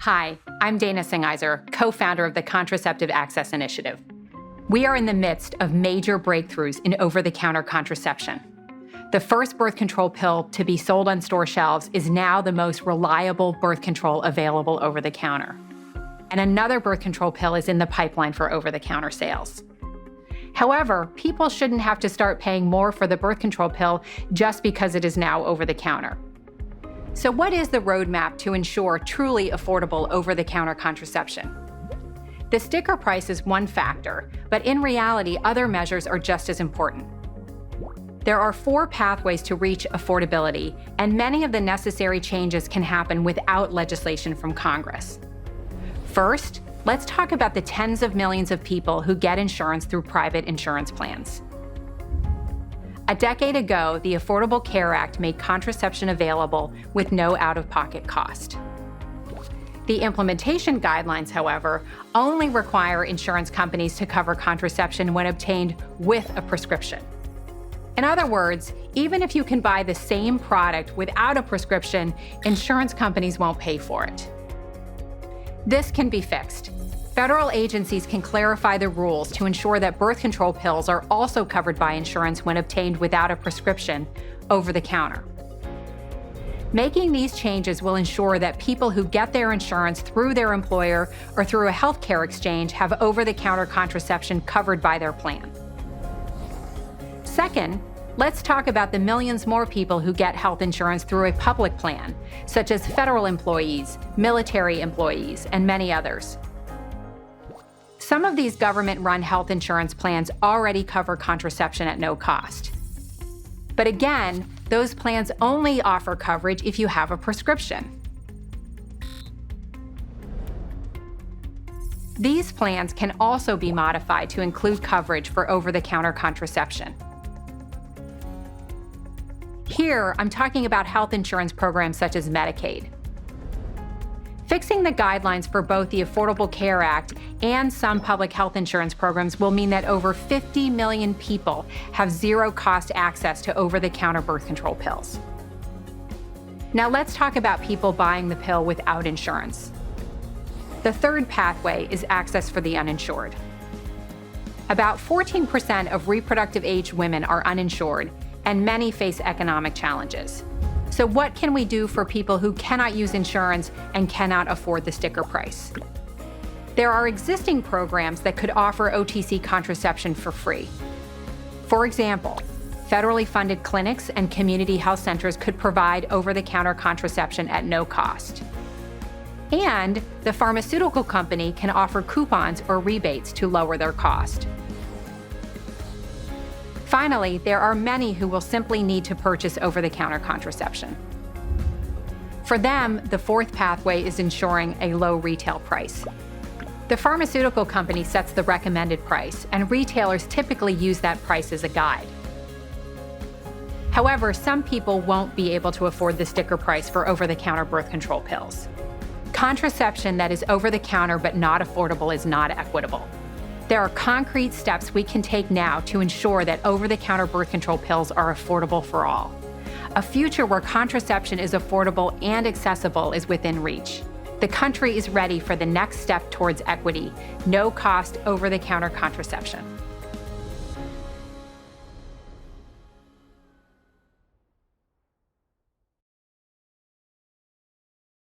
Hi, I'm Dana Singiser, co-founder of the Contraceptive Access Initiative. We are in the midst of major breakthroughs in over-the-counter contraception. The first birth control pill to be sold on store shelves is now the most reliable birth control available over the counter. And another birth control pill is in the pipeline for over-the-counter sales. However, people shouldn't have to start paying more for the birth control pill just because it is now over the counter. So what is the roadmap to ensure truly affordable over-the-counter contraception? The sticker price is one factor, but in reality, other measures are just as important. There are 4 pathways to reach affordability, and many of the necessary changes can happen without legislation from Congress. First, let's talk about the tens of millions of people who get insurance through private insurance plans. A decade ago, the Affordable Care Act made contraception available with no out-of-pocket cost. The implementation guidelines, however, only require insurance companies to cover contraception when obtained with a prescription. In other words, even if you can buy the same product without a prescription, insurance companies won't pay for it. This can be fixed. Federal agencies can clarify the rules to ensure that birth control pills are also covered by insurance when obtained without a prescription over the counter. Making these changes will ensure that people who get their insurance through their employer or through a healthcare exchange have over-the-counter contraception covered by their plan. Second, let's talk about the millions more people who get health insurance through a public plan, such as federal employees, military employees, and many others. Some of these government-run health insurance plans already cover contraception at no cost. But again, those plans only offer coverage if you have a prescription. These plans can also be modified to include coverage for over-the-counter contraception. Here, I'm talking about health insurance programs such as Medicaid. Fixing the guidelines for both the Affordable Care Act and some public health insurance programs will mean that over 50 million people have zero-cost access to over-the-counter birth control pills. Now let's talk about people buying the pill without insurance. The third pathway is access for the uninsured. About 14% of reproductive-age women are uninsured, and many face economic challenges. So what can we do for people who cannot use insurance and cannot afford the sticker price? There are existing programs that could offer OTC contraception for free. For example, federally funded clinics and community health centers could provide over-the-counter contraception at no cost. And the pharmaceutical company can offer coupons or rebates to lower their cost. Finally, there are many who will simply need to purchase over-the-counter contraception. For them, the fourth pathway is ensuring a low retail price. The pharmaceutical company sets the recommended price, and retailers typically use that price as a guide. However, some people won't be able to afford the sticker price for over-the-counter birth control pills. Contraception that is over-the-counter but not affordable is not equitable. There are concrete steps we can take now to ensure that over-the-counter birth control pills are affordable for all. A future where contraception is affordable and accessible is within reach. The country is ready for the next step towards equity, no-cost over-the-counter contraception.